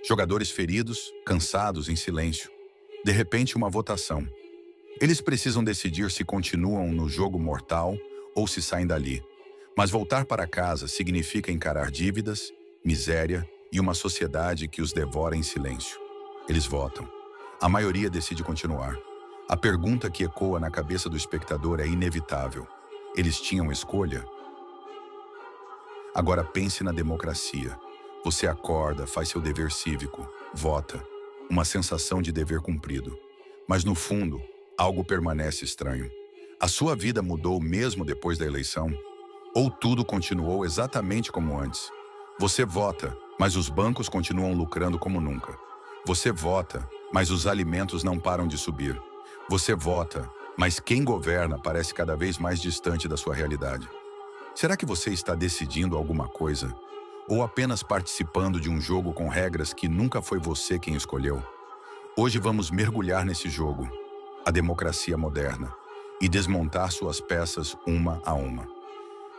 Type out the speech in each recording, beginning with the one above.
Jogadores feridos, cansados, em silêncio. De repente, uma votação. Eles precisam decidir se continuam no jogo mortal ou se saem dali. Mas voltar para casa significa encarar dívidas, miséria e uma sociedade que os devora em silêncio. Eles votam. A maioria decide continuar. A pergunta que ecoa na cabeça do espectador é inevitável. Eles tinham escolha? Agora pense na democracia. Você acorda, faz seu dever cívico, vota. Uma sensação de dever cumprido. Mas no fundo, algo permanece estranho. A sua vida mudou mesmo depois da eleição? Ou tudo continuou exatamente como antes? Você vota, mas os bancos continuam lucrando como nunca. Você vota, mas os alimentos não param de subir. Você vota, mas quem governa parece cada vez mais distante da sua realidade. Será que você está decidindo alguma coisa? Ou apenas participando de um jogo com regras que nunca foi você quem escolheu? Hoje vamos mergulhar nesse jogo, a democracia moderna, e desmontar suas peças uma a uma.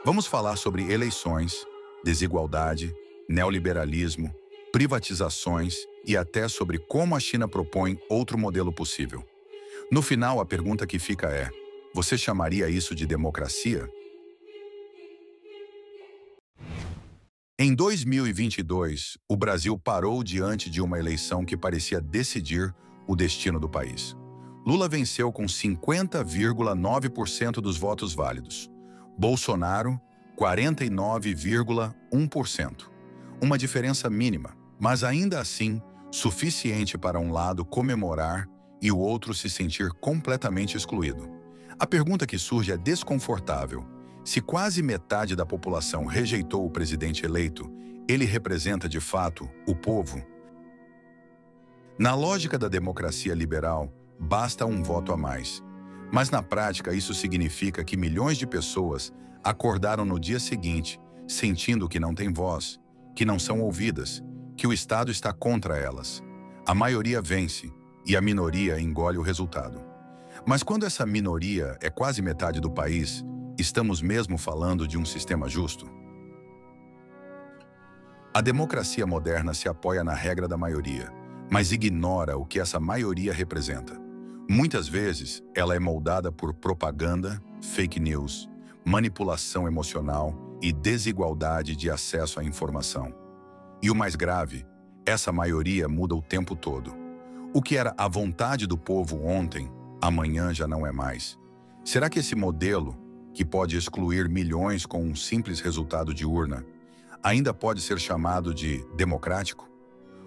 Vamos falar sobre eleições, desigualdade, neoliberalismo, privatizações e até sobre como a China propõe outro modelo possível. No final, a pergunta que fica é: você chamaria isso de democracia? Em 2022, o Brasil parou diante de uma eleição que parecia decidir o destino do país. Lula venceu com 50,9% dos votos válidos. Bolsonaro, 49,1%. Uma diferença mínima, mas ainda assim suficiente para um lado comemorar e o outro se sentir completamente excluído. A pergunta que surge é desconfortável. Se quase metade da população rejeitou o presidente eleito, ele representa de fato o povo? Na lógica da democracia liberal, basta um voto a mais. Mas na prática, isso significa que milhões de pessoas acordaram no dia seguinte, sentindo que não têm voz, que não são ouvidas, que o Estado está contra elas. A maioria vence e a minoria engole o resultado. Mas quando essa minoria é quase metade do país, estamos mesmo falando de um sistema justo? A democracia moderna se apoia na regra da maioria, mas ignora o que essa maioria representa. Muitas vezes, ela é moldada por propaganda, fake news, manipulação emocional e desigualdade de acesso à informação. E o mais grave, essa maioria muda o tempo todo. O que era a vontade do povo ontem, amanhã já não é mais. Será que esse modelo, que pode excluir milhões com um simples resultado de urna, ainda pode ser chamado de democrático?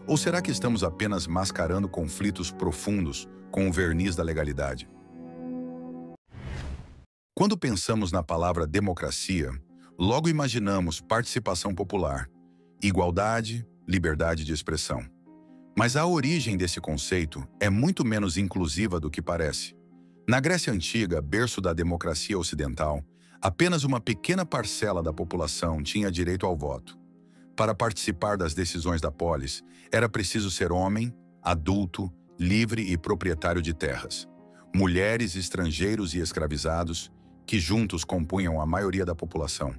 Ou será que estamos apenas mascarando conflitos profundos com o verniz da legalidade? Quando pensamos na palavra democracia, logo imaginamos participação popular, igualdade, liberdade de expressão. Mas a origem desse conceito é muito menos inclusiva do que parece. Na Grécia Antiga, berço da democracia ocidental, apenas uma pequena parcela da população tinha direito ao voto. Para participar das decisões da polis, era preciso ser homem, adulto, livre e proprietário de terras. Mulheres, estrangeiros e escravizados, que juntos compunham a maioria da população,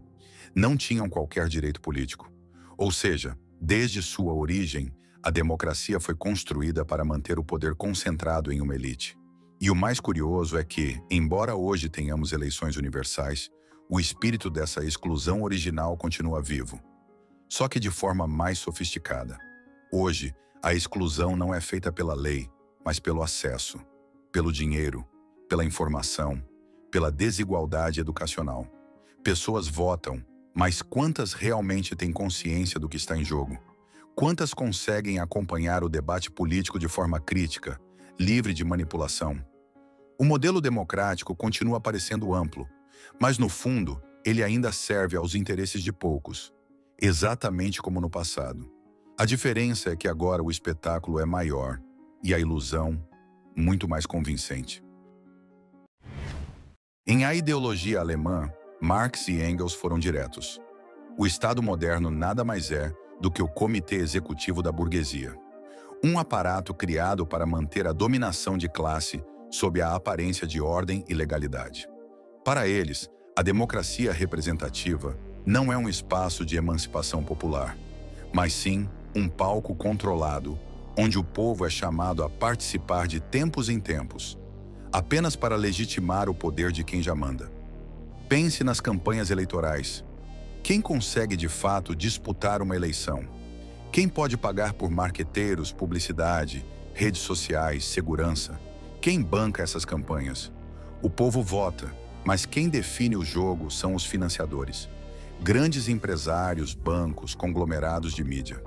não tinham qualquer direito político. Ou seja, desde sua origem, a democracia foi construída para manter o poder concentrado em uma elite. E o mais curioso é que, embora hoje tenhamos eleições universais, o espírito dessa exclusão original continua vivo. Só que de forma mais sofisticada. Hoje, a exclusão não é feita pela lei, mas pelo acesso, pelo dinheiro, pela informação, pela desigualdade educacional. Pessoas votam, mas quantas realmente têm consciência do que está em jogo? Quantas conseguem acompanhar o debate político de forma crítica, livre de manipulação? O modelo democrático continua parecendo amplo, mas no fundo, ele ainda serve aos interesses de poucos, exatamente como no passado. A diferença é que agora o espetáculo é maior e a ilusão muito mais convincente. Em A Ideologia Alemã, Marx e Engels foram diretos. O Estado moderno nada mais é do que o comitê executivo da burguesia. Um aparato criado para manter a dominação de classe sob a aparência de ordem e legalidade. Para eles, a democracia representativa não é um espaço de emancipação popular, mas sim um palco controlado, onde o povo é chamado a participar de tempos em tempos, apenas para legitimar o poder de quem já manda. Pense nas campanhas eleitorais. Quem consegue de fato disputar uma eleição? Quem pode pagar por marqueteiros, publicidade, redes sociais, segurança? Quem banca essas campanhas? O povo vota, mas quem define o jogo são os financiadores. Grandes empresários, bancos, conglomerados de mídia.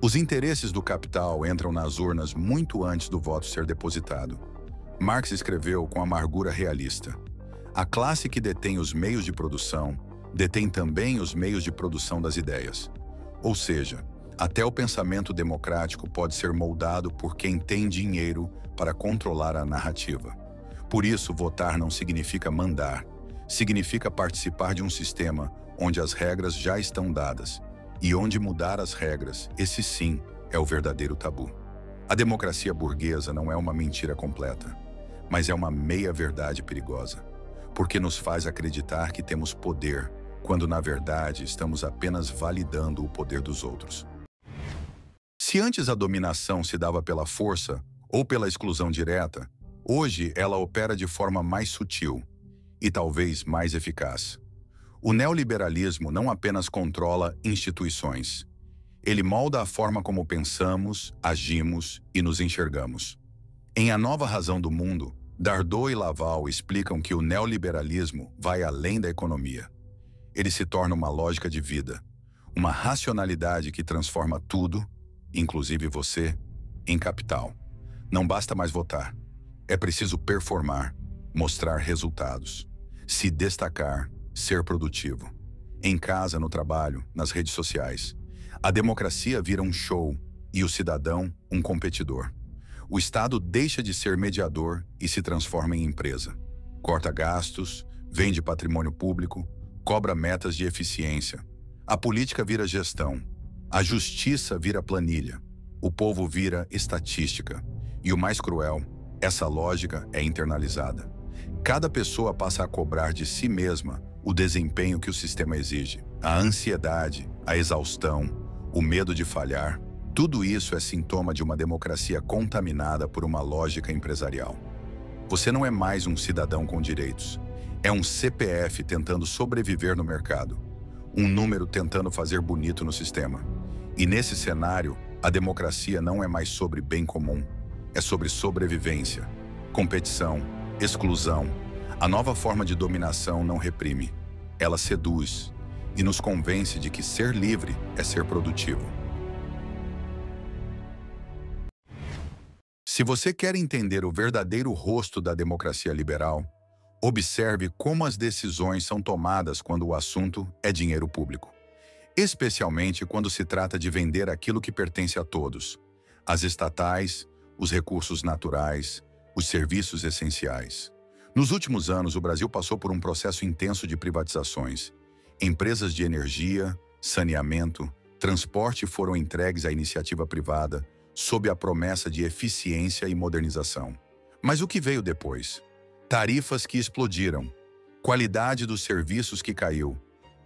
Os interesses do capital entram nas urnas muito antes do voto ser depositado. Marx escreveu com amargura realista: a classe que detém os meios de produção detém também os meios de produção das ideias. Ou seja, até o pensamento democrático pode ser moldado por quem tem dinheiro para controlar a narrativa. Por isso, votar não significa mandar, significa participar de um sistema onde as regras já estão dadas, e onde mudar as regras, esse sim, é o verdadeiro tabu. A democracia burguesa não é uma mentira completa, mas é uma meia-verdade perigosa, porque nos faz acreditar que temos poder, quando na verdade estamos apenas validando o poder dos outros. Se antes a dominação se dava pela força ou pela exclusão direta, hoje ela opera de forma mais sutil e talvez mais eficaz. O neoliberalismo não apenas controla instituições. Ele molda a forma como pensamos, agimos e nos enxergamos. Em A Nova Razão do Mundo, Dardot e Laval explicam que o neoliberalismo vai além da economia. Ele se torna uma lógica de vida, uma racionalidade que transforma tudo, inclusive você, em capital. Não basta mais votar. É preciso performar, mostrar resultados, se destacar, ser produtivo. Em casa, no trabalho, nas redes sociais. A democracia vira um show e o cidadão um competidor. O Estado deixa de ser mediador e se transforma em empresa. Corta gastos, vende patrimônio público, cobra metas de eficiência. A política vira gestão. A justiça vira planilha. O povo vira estatística. E o mais cruel, essa lógica é internalizada. Cada pessoa passa a cobrar de si mesma o desempenho que o sistema exige. A ansiedade, a exaustão, o medo de falhar, tudo isso é sintoma de uma democracia contaminada por uma lógica empresarial. Você não é mais um cidadão com direitos. É um CPF tentando sobreviver no mercado. Um número tentando fazer bonito no sistema. E nesse cenário, a democracia não é mais sobre bem comum. É sobre sobrevivência, competição, exclusão. A nova forma de dominação não reprime. Ela seduz e nos convence de que ser livre é ser produtivo. Se você quer entender o verdadeiro rosto da democracia liberal, observe como as decisões são tomadas quando o assunto é dinheiro público. Especialmente quando se trata de vender aquilo que pertence a todos: as estatais, os recursos naturais, os serviços essenciais. Nos últimos anos, o Brasil passou por um processo intenso de privatizações. Empresas de energia, saneamento, transporte foram entregues à iniciativa privada, sob a promessa de eficiência e modernização. Mas o que veio depois? Tarifas que explodiram, qualidade dos serviços que caiu,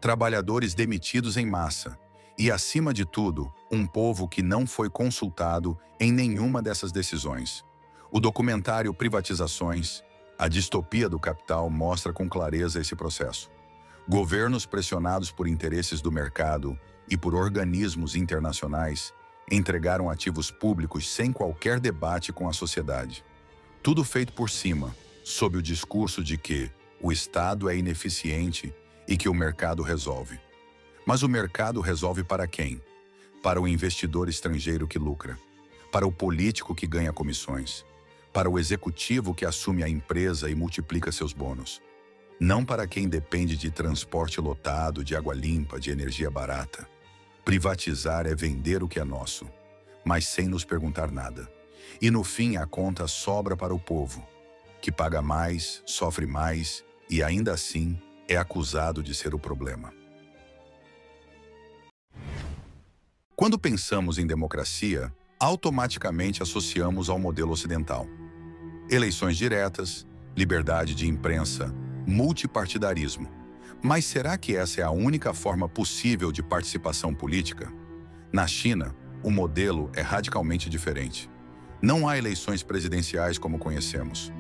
trabalhadores demitidos em massa e, acima de tudo, um povo que não foi consultado em nenhuma dessas decisões. O documentário Privatizações, a distopia do capital, mostra com clareza esse processo. Governos pressionados por interesses do mercado e por organismos internacionais entregaram ativos públicos sem qualquer debate com a sociedade. Tudo feito por cima, sob o discurso de que o Estado é ineficiente e que o mercado resolve. Mas o mercado resolve para quem? Para o investidor estrangeiro que lucra, para o político que ganha comissões, para o executivo que assume a empresa e multiplica seus bônus. Não para quem depende de transporte lotado, de água limpa, de energia barata. Privatizar é vender o que é nosso, mas sem nos perguntar nada. E no fim a conta sobra para o povo, que paga mais, sofre mais e ainda assim é acusado de ser o problema. Quando pensamos em democracia, automaticamente associamos ao modelo ocidental. Eleições diretas, liberdade de imprensa, multipartidarismo. Mas será que essa é a única forma possível de participação política? Na China, o modelo é radicalmente diferente. Não há eleições presidenciais como conhecemos.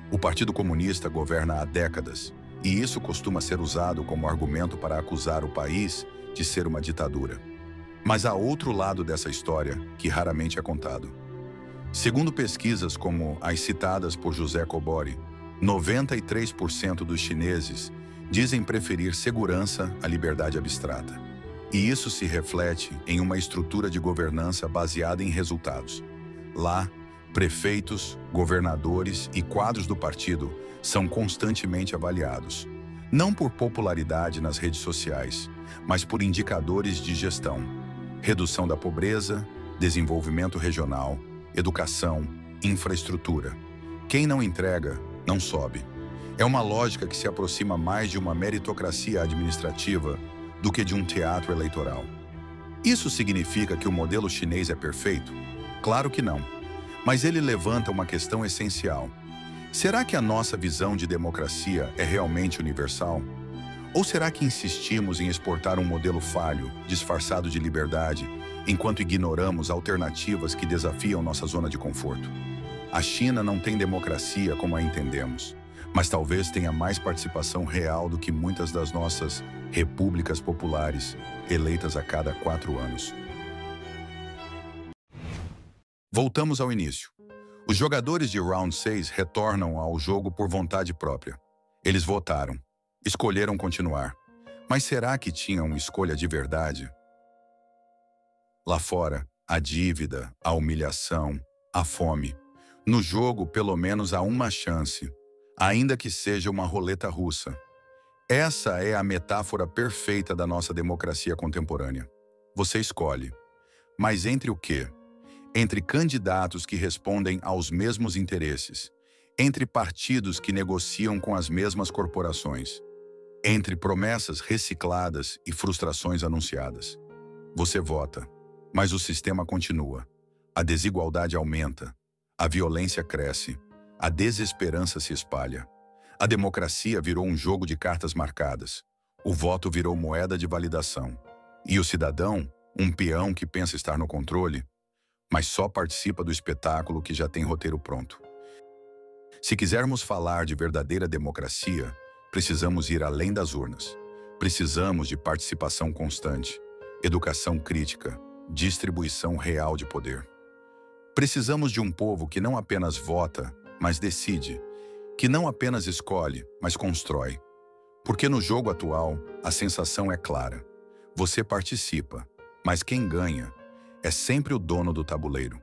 O Partido Comunista governa há décadas, e isso costuma ser usado como argumento para acusar o país de ser uma ditadura. Mas há outro lado dessa história que raramente é contado. Segundo pesquisas como as citadas por José Kobori, 93% dos chineses dizem preferir segurança à liberdade abstrata. E isso se reflete em uma estrutura de governança baseada em resultados. Lá, prefeitos, governadores e quadros do partido são constantemente avaliados, não por popularidade nas redes sociais, mas por indicadores de gestão, redução da pobreza, desenvolvimento regional, educação, infraestrutura. Quem não entrega, não sobe. É uma lógica que se aproxima mais de uma meritocracia administrativa do que de um teatro eleitoral. Isso significa que o modelo chinês é perfeito? Claro que não. Mas ele levanta uma questão essencial. Será que a nossa visão de democracia é realmente universal? Ou será que insistimos em exportar um modelo falho, disfarçado de liberdade, enquanto ignoramos alternativas que desafiam nossa zona de conforto? A China não tem democracia como a entendemos, mas talvez tenha mais participação real do que muitas das nossas repúblicas populares, eleitas a cada 4 anos. Voltamos ao início. Os jogadores de Round 6 retornam ao jogo por vontade própria. Eles votaram, escolheram continuar. Mas será que tinham escolha de verdade? Lá fora, a dívida, a humilhação, a fome. No jogo, pelo menos há uma chance, ainda que seja uma roleta russa. Essa é a metáfora perfeita da nossa democracia contemporânea. Você escolhe. Mas entre o quê? Entre candidatos que respondem aos mesmos interesses, entre partidos que negociam com as mesmas corporações, entre promessas recicladas e frustrações anunciadas. Você vota, mas o sistema continua. A desigualdade aumenta, a violência cresce, a desesperança se espalha. A democracia virou um jogo de cartas marcadas. O voto virou moeda de validação. E o cidadão, um peão que pensa estar no controle, mas só participa do espetáculo que já tem roteiro pronto. Se quisermos falar de verdadeira democracia, precisamos ir além das urnas. Precisamos de participação constante, educação crítica, distribuição real de poder. Precisamos de um povo que não apenas vota, mas decide, que não apenas escolhe, mas constrói. Porque no jogo atual, a sensação é clara. Você participa, mas quem ganha é sempre o dono do tabuleiro.